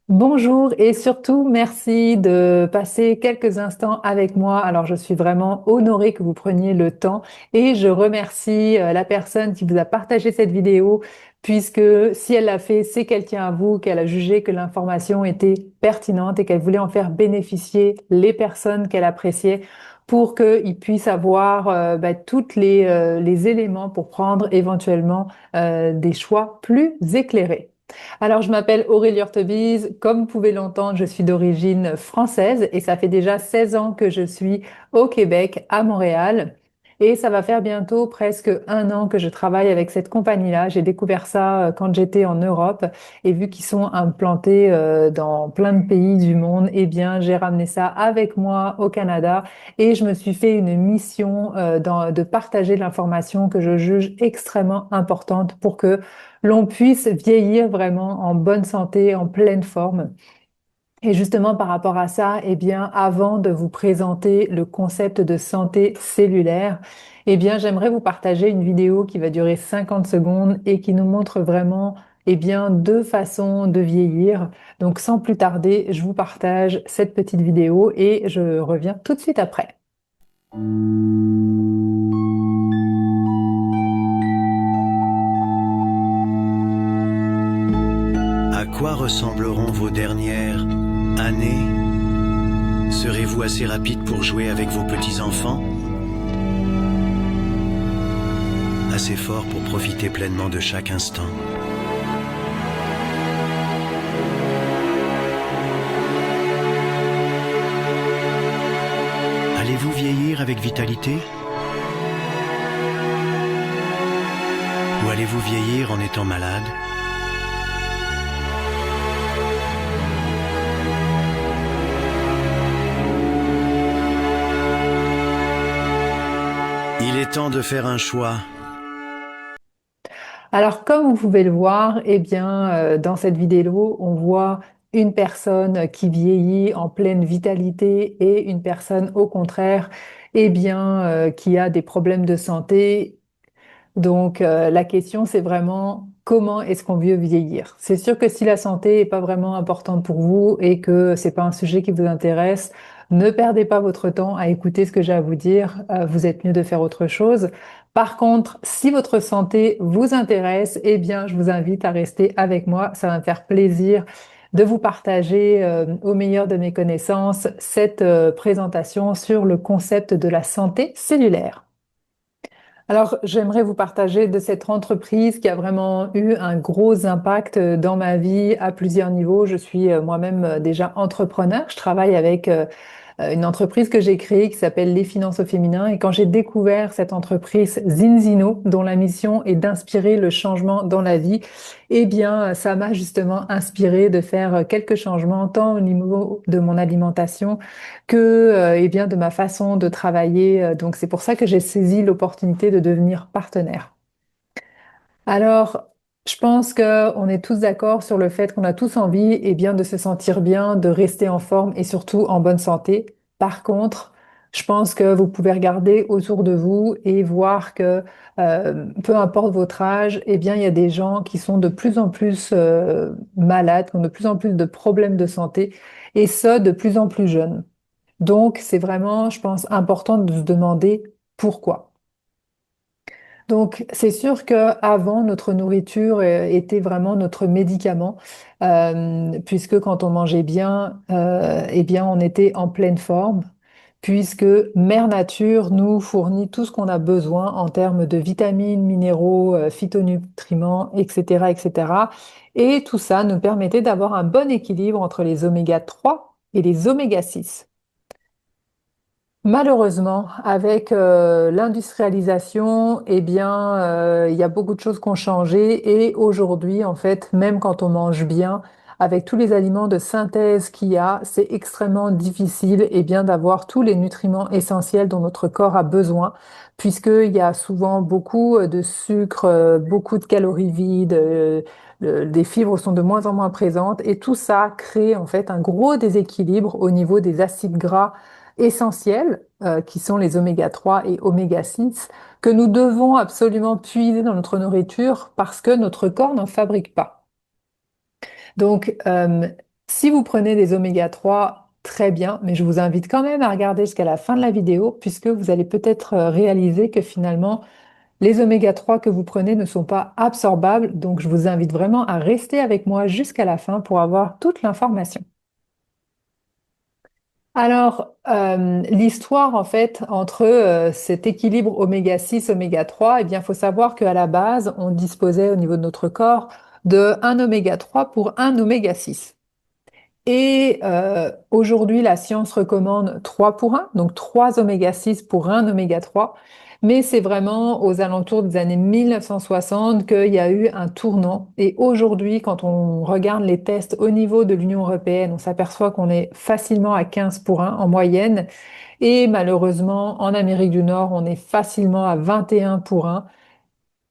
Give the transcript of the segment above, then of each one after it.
Bonjour et surtout merci de passer quelques instants avec moi. Alors je suis vraiment honorée que vous preniez le temps et je remercie la personne qui vous a partagé cette vidéo puisque si elle l'a fait, c'est qu'elle tient à vous, qu'elle a jugé que l'information était pertinente et qu'elle voulait en faire bénéficier les personnes qu'elle appréciait pour qu'ils puissent avoir toutes les éléments pour prendre éventuellement des choix plus éclairés. Alors, je m'appelle Aurélie Hortebise. Comme vous pouvez l'entendre, je suis d'origine française et ça fait déjà 16 ans que je suis au Québec, à Montréal. Et ça va faire bientôt presque un an que je travaille avec cette compagnie-là. J'ai découvert ça quand j'étais en Europe et vu qu'ils sont implantés dans plein de pays du monde, eh bien, j'ai ramené ça avec moi au Canada et je me suis fait une mission de partager l'information que je juge extrêmement importante pour que l'on puisse vieillir vraiment en bonne santé, en pleine forme. Et justement, par rapport à ça, eh bien, avant de vous présenter le concept de santé cellulaire, eh bien, j'aimerais vous partager une vidéo qui va durer 50 secondes et qui nous montre vraiment, eh bien, deux façons de vieillir. Donc, sans plus tarder, je vous partage cette petite vidéo et je reviens tout de suite après. À quoi ressembleront vos dernières années? Serez-vous assez rapide pour jouer avec vos petits-enfants? Assez fort pour profiter pleinement de chaque instant? Allez-vous vieillir avec vitalité? Ou allez-vous vieillir en étant malade? Il est temps de faire un choix. Alors, comme vous pouvez le voir, eh bien, dans cette vidéo, on voit une personne qui vieillit en pleine vitalité et une personne, au contraire, eh bien, qui a des problèmes de santé. Donc, la question, c'est vraiment comment est-ce qu'on veut vieillir? C'est sûr que si la santé est pas vraiment importante pour vous et que c'est pas un sujet qui vous intéresse, ne perdez pas votre temps à écouter ce que j'ai à vous dire. Vous êtes mieux de faire autre chose. Par contre, si votre santé vous intéresse, eh bien, je vous invite à rester avec moi. Ça va me faire plaisir de vous partager au meilleur de mes connaissances cette présentation sur le concept de la santé cellulaire. Alors, j'aimerais vous partager de cette entreprise qui a vraiment eu un gros impact dans ma vie à plusieurs niveaux. Je suis moi-même déjà entrepreneur. Je travaille avec une entreprise que j'ai créée qui s'appelle Les Finances au féminin. Et quand j'ai découvert cette entreprise Zinzino, dont la mission est d'inspirer le changement dans la vie, eh bien, ça m'a justement inspiré de faire quelques changements, tant au niveau de mon alimentation que, eh bien, de ma façon de travailler. Donc, c'est pour ça que j'ai saisi l'opportunité de devenir partenaire. Alors, je pense qu'on est tous d'accord sur le fait qu'on a tous envie, eh bien, de se sentir bien, de rester en forme et surtout en bonne santé. Par contre, je pense que vous pouvez regarder autour de vous et voir que peu importe votre âge, eh bien, il y a des gens qui sont de plus en plus malades, qui ont de plus en plus de problèmes de santé et ce, de plus en plus jeunes. Donc, c'est vraiment, je pense, important de se demander pourquoi. Donc, c'est sûr qu'avant, notre nourriture était vraiment notre médicament, puisque quand on mangeait bien, eh bien, on était en pleine forme, puisque Mère Nature nous fournit tout ce qu'on a besoin en termes de vitamines, minéraux, phytonutriments, etc., etc. Et tout ça nous permettait d'avoir un bon équilibre entre les oméga 3 et les oméga 6. Malheureusement, avec l'industrialisation, eh bien, il y a beaucoup de choses qui ont changé et aujourd'hui, en fait, même quand on mange bien, avec tous les aliments de synthèse qu'il y a, c'est extrêmement difficile, eh bien, d'avoir tous les nutriments essentiels dont notre corps a besoin, puisqu'il y a souvent beaucoup de sucre, beaucoup de calories vides, des fibres sont de moins en moins présentes et tout ça crée en fait un gros déséquilibre au niveau des acides gras essentiels, qui sont les oméga 3 et oméga 6 que nous devons absolument puiser dans notre nourriture parce que notre corps n'en fabrique pas. Donc, Si vous prenez des oméga 3, très bien, mais je vous invite quand même à regarder jusqu'à la fin de la vidéo, puisque vous allez peut-être réaliser que finalement, les oméga 3 que vous prenez ne sont pas absorbables. Donc, je vous invite vraiment à rester avec moi jusqu'à la fin pour avoir toute l'information. Alors, l'histoire en fait entre cet équilibre oméga 6, oméga 3, eh bien, il faut savoir qu'à la base, on disposait au niveau de notre corps de un oméga 3 pour un oméga 6. Et aujourd'hui, la science recommande 3 pour un, donc 3 oméga 6 pour un oméga 3. Mais c'est vraiment aux alentours des années 1960 qu'il y a eu un tournant. Et aujourd'hui, quand on regarde les tests au niveau de l'Union européenne, on s'aperçoit qu'on est facilement à 15 pour un en moyenne. Et malheureusement, en Amérique du Nord, on est facilement à 21 pour un.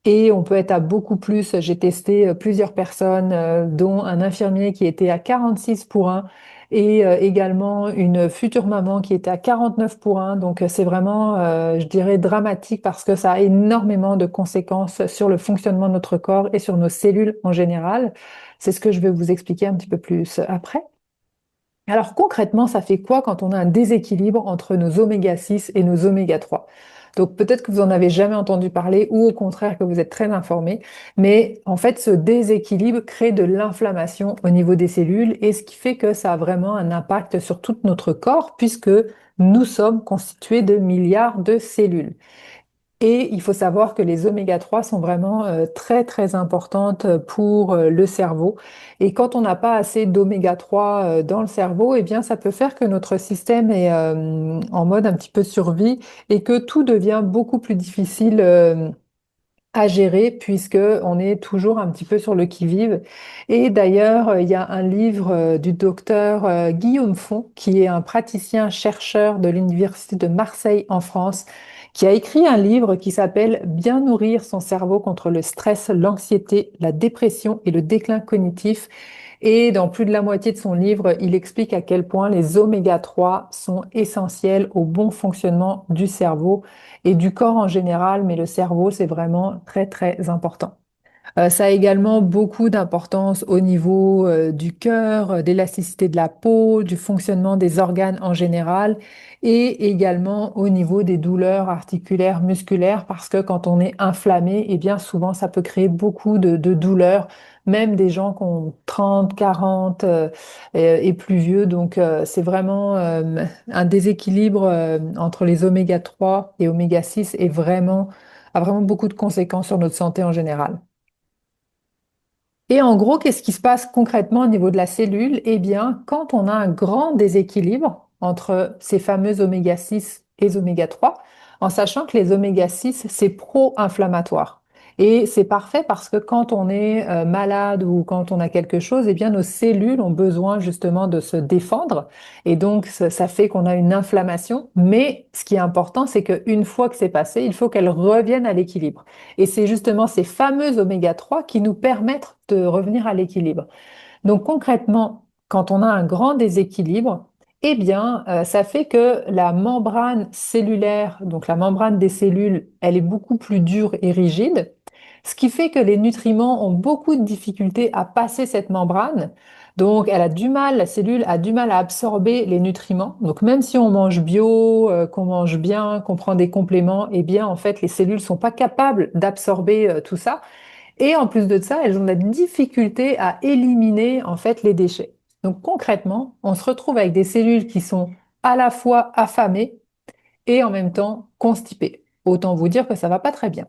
Et on peut être à beaucoup plus. J'ai testé plusieurs personnes, dont un infirmier qui était à 46 pour un et également une future maman qui était à 49 pour un. Donc c'est vraiment, je dirais, dramatique parce que ça a énormément de conséquences sur le fonctionnement de notre corps et sur nos cellules en général. C'est ce que je vais vous expliquer un petit peu plus après. Alors concrètement, ça fait quoi quand on a un déséquilibre entre nos oméga 6 et nos oméga 3? Donc peut-être que vous en avez jamais entendu parler ou au contraire que vous êtes très informé, mais en fait ce déséquilibre crée de l'inflammation au niveau des cellules et ce qui fait que ça a vraiment un impact sur tout notre corps puisque nous sommes constitués de milliards de cellules. Et il faut savoir que les oméga 3 sont vraiment très très importantes pour le cerveau. Et quand on n'a pas assez d'oméga 3 dans le cerveau, eh bien ça peut faire que notre système est en mode un petit peu survie et que tout devient beaucoup plus difficile à gérer puisque on est toujours un petit peu sur le qui-vive. Et d'ailleurs, il y a un livre du docteur Guillaume Font, qui est un praticien chercheur de l'Université de Marseille en France, qui a écrit un livre qui s'appelle Bien nourrir son cerveau contre le stress, l'anxiété, la dépression et le déclin cognitif. Et dans plus de la moitié de son livre, il explique à quel point les oméga 3 sont essentiels au bon fonctionnement du cerveau et du corps en général, mais le cerveau, c'est vraiment très, très important. Ça a également beaucoup d'importance au niveau du cœur, d'élasticité de la peau, du fonctionnement des organes en général et également au niveau des douleurs articulaires, musculaires, parce que quand on est inflammé, eh bien souvent ça peut créer beaucoup de douleurs, même des gens qui ont 30, 40 et plus vieux. Donc c'est vraiment un déséquilibre entre les oméga 3 et oméga 6 est vraiment, a vraiment beaucoup de conséquences sur notre santé en général. Et en gros, qu'est-ce qui se passe concrètement au niveau de la cellule? Eh bien, quand on a un grand déséquilibre entre ces fameux oméga 6 et oméga 3, en sachant que les oméga 6, c'est pro-inflammatoire. Et c'est parfait parce que quand on est malade ou quand on a quelque chose, eh bien, nos cellules ont besoin justement de se défendre. Et donc, ça fait qu'on a une inflammation. Mais ce qui est important, c'est qu'une fois que c'est passé, il faut qu'elle revienne à l'équilibre. Et c'est justement ces fameux oméga 3 qui nous permettent de revenir à l'équilibre. Donc concrètement, quand on a un grand déséquilibre, eh bien, ça fait que la membrane cellulaire, donc la membrane des cellules, elle est beaucoup plus dure et rigide, ce qui fait que les nutriments ont beaucoup de difficultés à passer cette membrane. Donc, elle a du mal, la cellule a du mal à absorber les nutriments. Donc, même si on mange bio, qu'on mange bien, qu'on prend des compléments, eh bien, en fait, les cellules sont pas capables d'absorber tout ça. Et en plus de ça, elles ont de la difficulté à éliminer en fait les déchets. Donc concrètement, on se retrouve avec des cellules qui sont à la fois affamées et en même temps constipées. Autant vous dire que ça va pas très bien.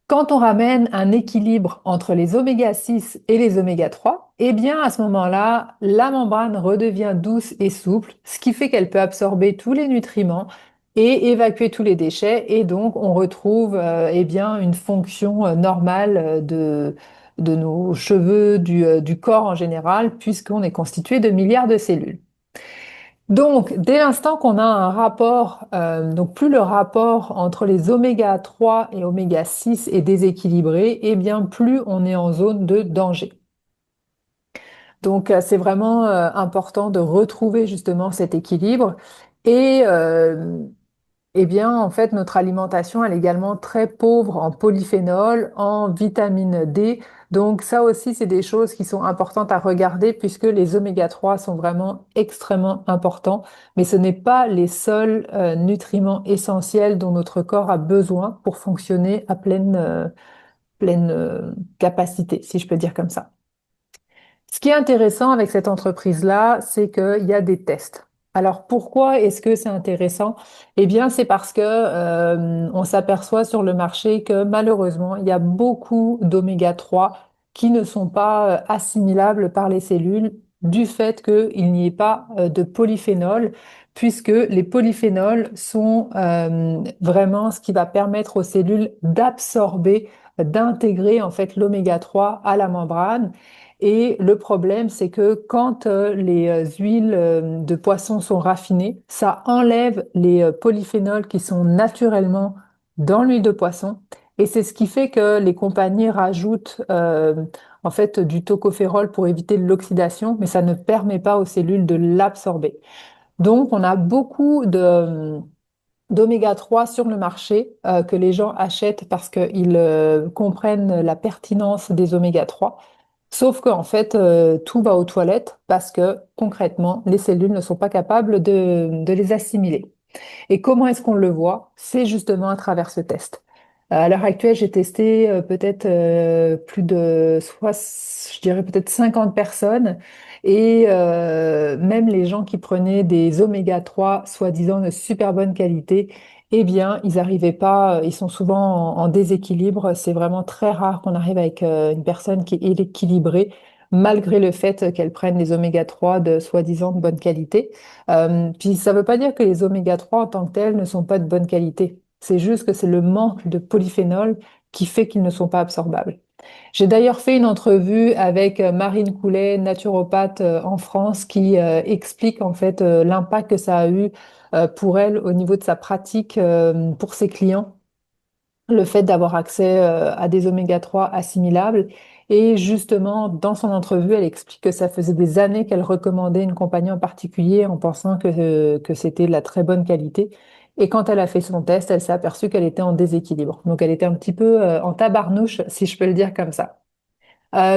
Quand on ramène un équilibre entre les oméga 6 et les oméga 3, eh bien à ce moment-là, la membrane redevient douce et souple, ce qui fait qu'elle peut absorber tous les nutriments et évacuer tous les déchets et donc on retrouve eh bien une fonction normale de nos cheveux, du corps en général, puisqu'on est constitué de milliards de cellules. Donc, dès l'instant qu'on a un rapport, donc plus le rapport entre les oméga 3 et oméga 6 est déséquilibré, et bien plus on est en zone de danger. Donc, c'est vraiment important de retrouver justement cet équilibre. Et eh bien, en fait, notre alimentation, elle est également très pauvre en polyphénol, en vitamine D. Donc ça aussi, c'est des choses qui sont importantes à regarder puisque les oméga 3 sont vraiment extrêmement importants, mais ce n'est pas les seuls nutriments essentiels dont notre corps a besoin pour fonctionner à pleine capacité, si je peux dire comme ça. Ce qui est intéressant avec cette entreprise-là, c'est qu'il y a des tests. Alors pourquoi est-ce que c'est intéressant? Eh bien, c'est parce que on s'aperçoit sur le marché que malheureusement, il y a beaucoup d'oméga 3 qui ne sont pas assimilables par les cellules du fait qu'il n'y ait pas de polyphénol, puisque les polyphénols sont vraiment ce qui va permettre aux cellules d'absorber, d'intégrer en fait l'oméga 3 à la membrane. Et le problème, c'est que quand les huiles de poisson sont raffinées, ça enlève les polyphénols qui sont naturellement dans l'huile de poisson. Et c'est ce qui fait que les compagnies rajoutent en fait du tocophérol pour éviter l'oxydation, mais ça ne permet pas aux cellules de l'absorber. Donc, on a beaucoup d'oméga 3 sur le marché que les gens achètent parce qu'ils comprennent la pertinence des oméga 3. Sauf qu'en fait, tout va aux toilettes parce que concrètement, les cellules ne sont pas capables de les assimiler. Et comment est-ce qu'on le voit? C'est justement à travers ce test. À l'heure actuelle, j'ai testé peut-être plus de, je dirais peut-être 50 personnes. Et même les gens qui prenaient des oméga 3, soi-disant de super bonne qualité, eh bien, ils n'arrivaient pas, ils sont souvent en déséquilibre. C'est vraiment très rare qu'on arrive avec une personne qui est équilibrée, malgré le fait qu'elle prenne des oméga 3 de soi-disant de bonne qualité. Puis ça ne veut pas dire que les oméga 3 en tant que tels ne sont pas de bonne qualité. C'est juste que c'est le manque de polyphénol qui fait qu'ils ne sont pas absorbables. J'ai d'ailleurs fait une entrevue avec Marine Coulet, naturopathe en France, qui explique en fait l'impact que ça a eu pour elle au niveau de sa pratique pour ses clients, le fait d'avoir accès à des oméga 3 assimilables. Et justement, dans son entrevue, elle explique que ça faisait des années qu'elle recommandait une compagnie en particulier en pensant que c'était de la très bonne qualité. Et quand elle a fait son test, elle s'est aperçue qu'elle était en déséquilibre. Donc elle était un petit peu en tabarnouche, si je peux le dire comme ça.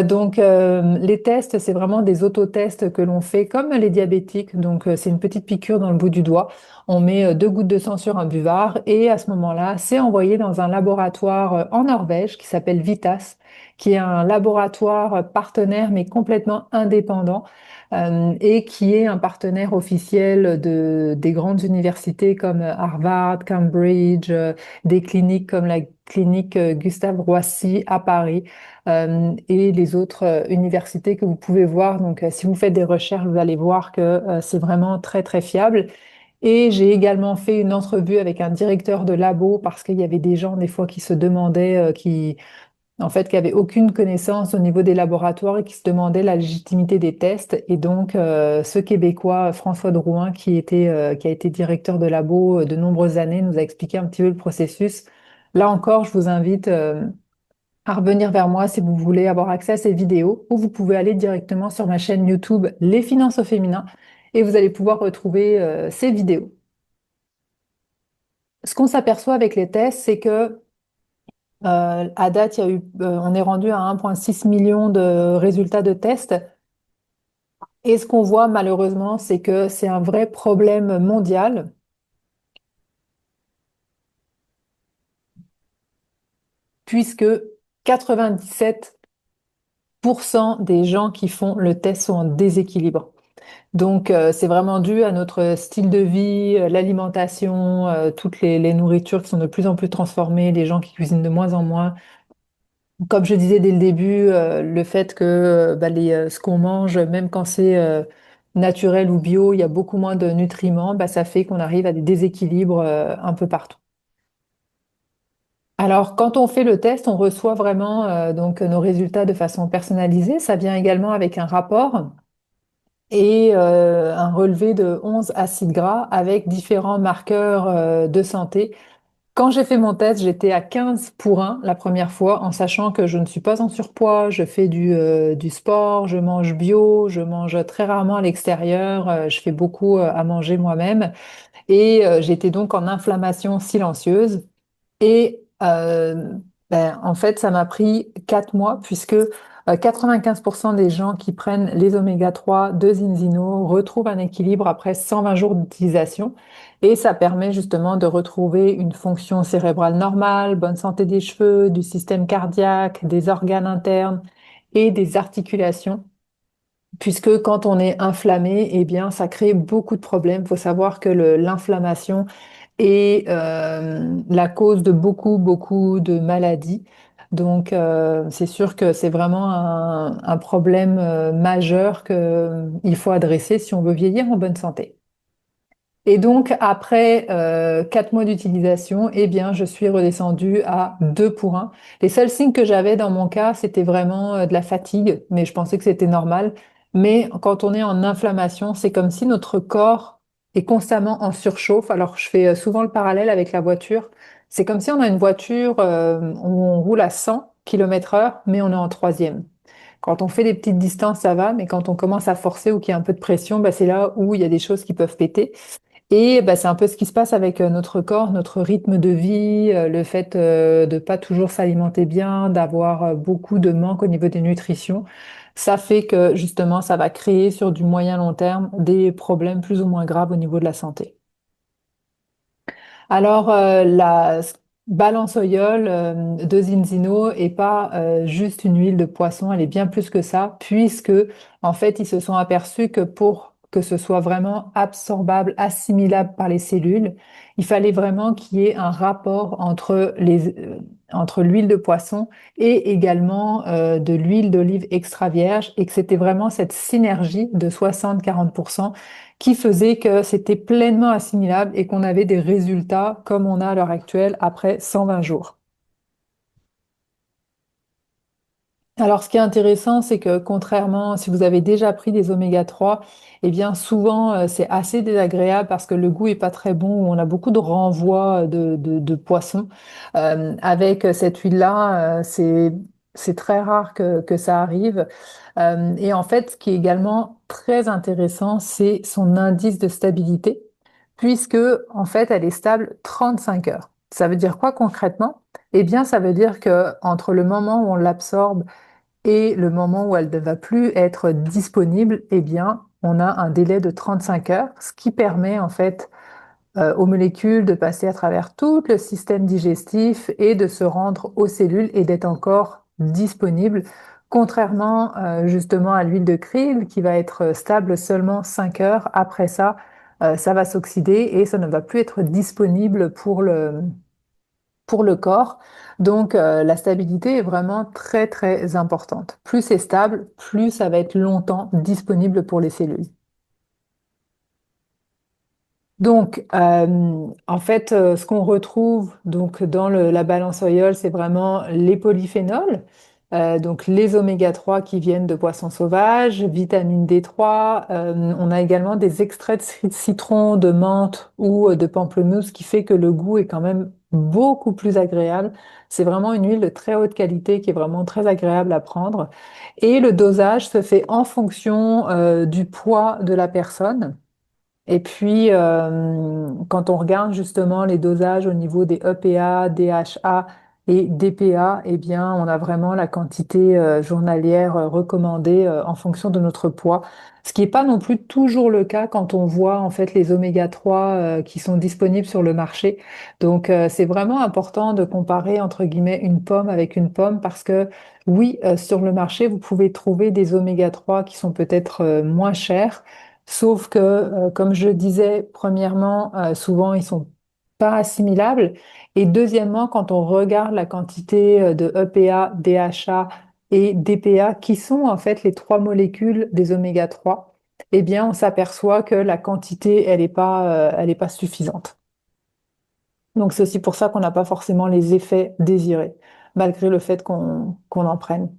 Donc, les tests, c'est vraiment des autotests que l'on fait comme les diabétiques. Donc, c'est une petite piqûre dans le bout du doigt. On met 2 gouttes de sang sur un buvard et à ce moment-là, c'est envoyé dans un laboratoire en Norvège qui s'appelle Vitas, qui est un laboratoire partenaire mais complètement indépendant et qui est un partenaire officiel des grandes universités comme Harvard, Cambridge, des cliniques comme la clinique Gustave Roussy à Paris et les autres universités que vous pouvez voir. Donc, si vous faites des recherches, vous allez voir que c'est vraiment très, très fiable. Et j'ai également fait une entrevue avec un directeur de labo parce qu'il y avait des gens, des fois, qui se demandaient, en fait, qui n'avaient aucune connaissance au niveau des laboratoires et qui se demandaient la légitimité des tests. Et donc, ce Québécois, François Drouin, qui a été directeur de labo de nombreuses années, nous a expliqué un petit peu le processus. Là encore, je vous invite à revenir vers moi si vous voulez avoir accès à ces vidéos ou vous pouvez aller directement sur ma chaîne YouTube Les Finances au féminin et vous allez pouvoir retrouver ces vidéos. Ce qu'on s'aperçoit avec les tests, c'est que à date, on est rendu à 1,6 million de résultats de tests. Et ce qu'on voit malheureusement, c'est que c'est un vrai problème mondial puisque 97% des gens qui font le test sont en déséquilibre. Donc, c'est vraiment dû à notre style de vie, l'alimentation, toutes les nourritures qui sont de plus en plus transformées, les gens qui cuisinent de moins en moins. Comme je disais dès le début, le fait que bah, ce qu'on mange, même quand c'est naturel ou bio, il y a beaucoup moins de nutriments, bah, ça fait qu'on arrive à des déséquilibres un peu partout. Alors, quand on fait le test, on reçoit vraiment donc nos résultats de façon personnalisée. Ça vient également avec un rapport et un relevé de 11 acides gras avec différents marqueurs de santé. Quand j'ai fait mon test, j'étais à 15 pour 1 la première fois, en sachant que je ne suis pas en surpoids, je fais du sport, je mange bio, je mange très rarement à l'extérieur, je fais beaucoup à manger moi-même. Et j'étais donc en inflammation silencieuse. Et Ben, en fait, ça m'a pris 4 mois puisque 95% des gens qui prennent les oméga 3 de Zinzino retrouvent un équilibre après 120 jours d'utilisation et ça permet justement de retrouver une fonction cérébrale normale, bonne santé des cheveux, du système cardiaque, des organes internes et des articulations. Puisque quand on est inflammé, eh bien, ça crée beaucoup de problèmes. Il faut savoir que l'inflammation est la cause de beaucoup, beaucoup de maladies. Donc, c'est sûr que c'est vraiment un problème majeur qu'il faut adresser si on veut vieillir en bonne santé. Et donc, après 4 mois d'utilisation, eh bien, je suis redescendue à 2 pour 1. Les seuls signes que j'avais dans mon cas, c'était vraiment de la fatigue, mais je pensais que c'était normal. Mais quand on est en inflammation, c'est comme si notre corps est constamment en surchauffe. Alors, je fais souvent le parallèle avec la voiture. C'est comme si on a une voiture où on roule à 100 km/h, mais on est en troisième. Quand on fait des petites distances, ça va, mais quand on commence à forcer ou qu'il y a un peu de pression, bah, c'est là où il y a des choses qui peuvent péter. Et bah, c'est un peu ce qui se passe avec notre corps, notre rythme de vie, le fait de pas toujours s'alimenter bien, d'avoir beaucoup de manque au niveau des nutritions. Ça fait que justement, ça va créer sur du moyen long terme des problèmes plus ou moins graves au niveau de la santé. Alors, la balance oil de Zinzino est pas juste une huile de poisson, elle est bien plus que ça, puisque en fait, ils se sont aperçus que pour que ce soit vraiment absorbable, assimilable par les cellules, il fallait vraiment qu'il y ait un rapport entre l'huile de poisson et également de l'huile d'olive extra vierge, et que c'était vraiment cette synergie de 60-40% qui faisait que c'était pleinement assimilable et qu'on avait des résultats comme on a à l'heure actuelle après 120 jours. Alors, ce qui est intéressant, c'est que contrairement, si vous avez déjà pris des oméga 3, eh bien, souvent, c'est assez désagréable parce que le goût est pas très bon, on a beaucoup de renvois de poissons. Avec cette huile-là, c'est très rare que ça arrive. Et en fait, ce qui est également très intéressant, c'est son indice de stabilité, puisque, en fait, elle est stable 35 heures. Ça veut dire quoi concrètement? Eh bien, ça veut dire que entre le moment où on l'absorbe et le moment où elle ne va plus être disponible, eh bien, on a un délai de 35 heures, ce qui permet en fait aux molécules de passer à travers tout le système digestif et de se rendre aux cellules et d'être encore disponible, contrairement justement à l'huile de krill qui va être stable seulement 5 heures. Après ça, ça va s'oxyder et ça ne va plus être disponible pour le corps. Donc, la stabilité est vraiment très, très importante. Plus c'est stable, plus ça va être longtemps disponible pour les cellules. Donc, en fait, ce qu'on retrouve donc dans la balance oil, c'est vraiment les polyphénols, donc les oméga 3 qui viennent de poissons sauvages, vitamine D3. On a également des extraits de citron, de menthe ou de pamplemousse, qui fait que le goût est quand même beaucoup plus agréable. C'est vraiment une huile de très haute qualité qui est vraiment très agréable à prendre. Et le dosage se fait en fonction du poids de la personne. Et puis, quand on regarde justement les dosages au niveau des EPA, DHA et DPA, eh bien, on a vraiment la quantité journalière recommandée en fonction de notre poids. Ce qui n'est pas non plus toujours le cas quand on voit en fait les oméga 3 qui sont disponibles sur le marché. Donc, c'est vraiment important de comparer entre guillemets une pomme avec une pomme parce que oui, sur le marché, vous pouvez trouver des oméga 3 qui sont peut-être moins chers. Sauf que, comme je disais, premièrement, souvent, ils sont pas assimilables. Et deuxièmement, quand on regarde la quantité de EPA, DHA et DPA, qui sont en fait les trois molécules des oméga 3, eh bien, on s'aperçoit que la quantité, elle est pas suffisante. Donc, c'est aussi pour ça qu'on n'a pas forcément les effets désirés, malgré le fait qu'on en prenne.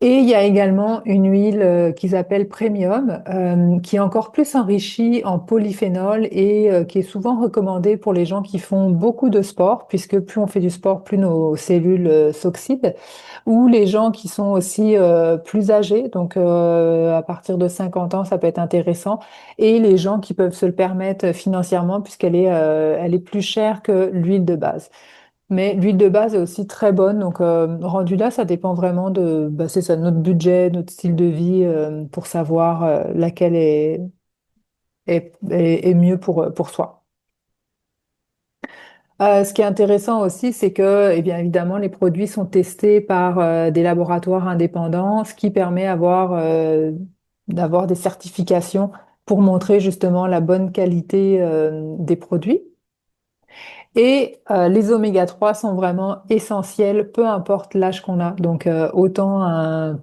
Et il y a également une huile qu'ils appellent premium, qui est encore plus enrichie en polyphénol et qui est souvent recommandée pour les gens qui font beaucoup de sport, puisque plus on fait du sport, plus nos cellules s'oxydent, ou les gens qui sont aussi plus âgés, donc à partir de 50 ans, ça peut être intéressant, et les gens qui peuvent se le permettre financièrement, puisqu'elle est plus chère que l'huile de base. Mais l'huile de base est aussi très bonne. Donc, rendu là, ça dépend vraiment de, bah, c'est ça, notre budget, notre style de vie, pour savoir laquelle est mieux pour soi. Ce qui est intéressant aussi, c'est que, eh bien évidemment, les produits sont testés par des laboratoires indépendants, ce qui permet d'avoir des certifications pour montrer justement la bonne qualité des produits. Et les oméga 3 sont vraiment essentiels, peu importe l'âge qu'on a. Donc autant un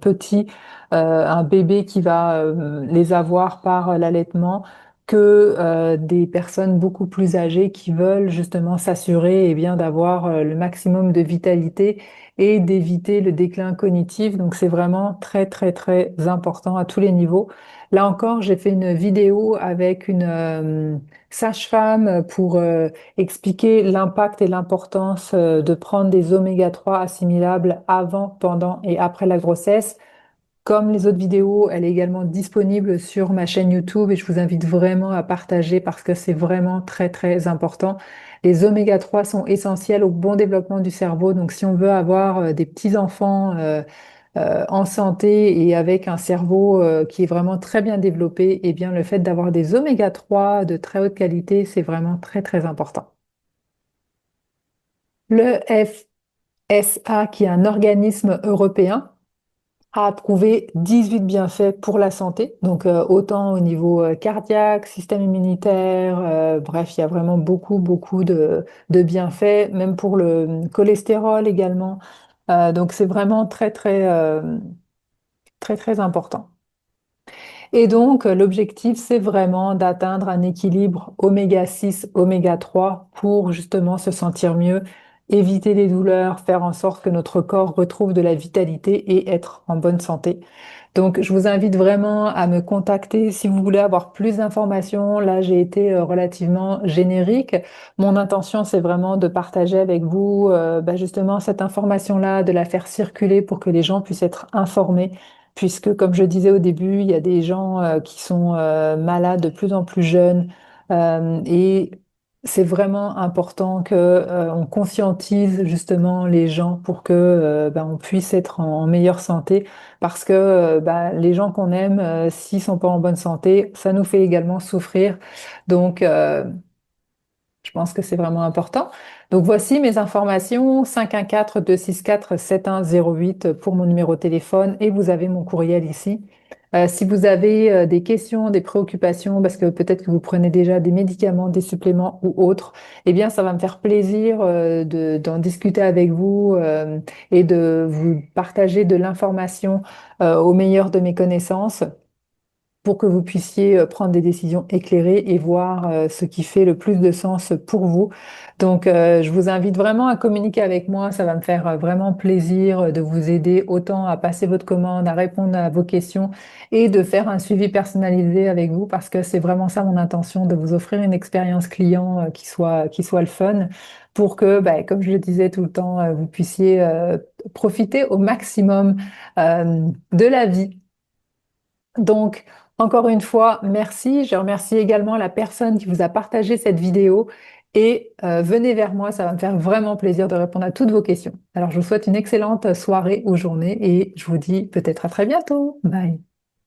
bébé qui va les avoir par l'allaitement que des personnes beaucoup plus âgées qui veulent justement s'assurer bien d'avoir le maximum de vitalité et d'éviter le déclin cognitif. Donc c'est vraiment très très très important à tous les niveaux. Là encore, j'ai fait une vidéo avec une sage-femme pour expliquer l'impact et l'importance de prendre des oméga 3 assimilables avant, pendant et après la grossesse. Comme les autres vidéos, elle est également disponible sur ma chaîne YouTube et je vous invite vraiment à partager parce que c'est vraiment très très important. Les oméga 3 sont essentiels au bon développement du cerveau. Donc si on veut avoir des petits-enfants en santé et avec un cerveau qui est vraiment très bien développé, eh bien le fait d'avoir des oméga 3 de très haute qualité, c'est vraiment très très important. Le FSA, qui est un organisme européen, a approuvé 18 bienfaits pour la santé, donc autant au niveau cardiaque, système immunitaire, bref, il y a vraiment beaucoup, beaucoup de bienfaits, même pour le cholestérol également. Donc c'est vraiment très, très, très, très important. Et donc, l'objectif, c'est vraiment d'atteindre un équilibre oméga 6, oméga 3 pour justement se sentir mieux, éviter les douleurs, faire en sorte que notre corps retrouve de la vitalité et être en bonne santé. Donc, je vous invite vraiment à me contacter si vous voulez avoir plus d'informations. Là, j'ai été relativement générique. Mon intention, c'est vraiment de partager avec vous justement cette information-là, de la faire circuler pour que les gens puissent être informés puisque, comme je disais au début, il y a des gens qui sont malades de plus en plus jeunes et c'est vraiment important que on conscientise justement les gens pour que on puisse être en meilleure santé parce que les gens qu'on aime, s'ils sont pas en bonne santé, ça nous fait également souffrir. Donc, je pense que c'est vraiment important. Donc voici mes informations, 514-264-7108 pour mon numéro de téléphone et vous avez mon courriel ici. Si vous avez des questions, des préoccupations, parce que peut-être que vous prenez déjà des médicaments, des suppléments ou autres, eh bien ça va me faire plaisir d'en discuter avec vous et de vous partager de l'information au meilleur de mes connaissances pour que vous puissiez prendre des décisions éclairées et voir ce qui fait le plus de sens pour vous. Donc, je vous invite vraiment à communiquer avec moi. Ça va me faire vraiment plaisir de vous aider autant à passer votre commande, à répondre à vos questions et de faire un suivi personnalisé avec vous parce que c'est vraiment ça mon intention, de vous offrir une expérience client qui soit le fun pour que, comme je le disais tout le temps, vous puissiez profiter au maximum de la vie. Donc, encore une fois, merci. Je remercie également la personne qui vous a partagé cette vidéo et venez vers moi, ça va me faire vraiment plaisir de répondre à toutes vos questions. Alors, je vous souhaite une excellente soirée ou journée et je vous dis peut-être à très bientôt. Bye.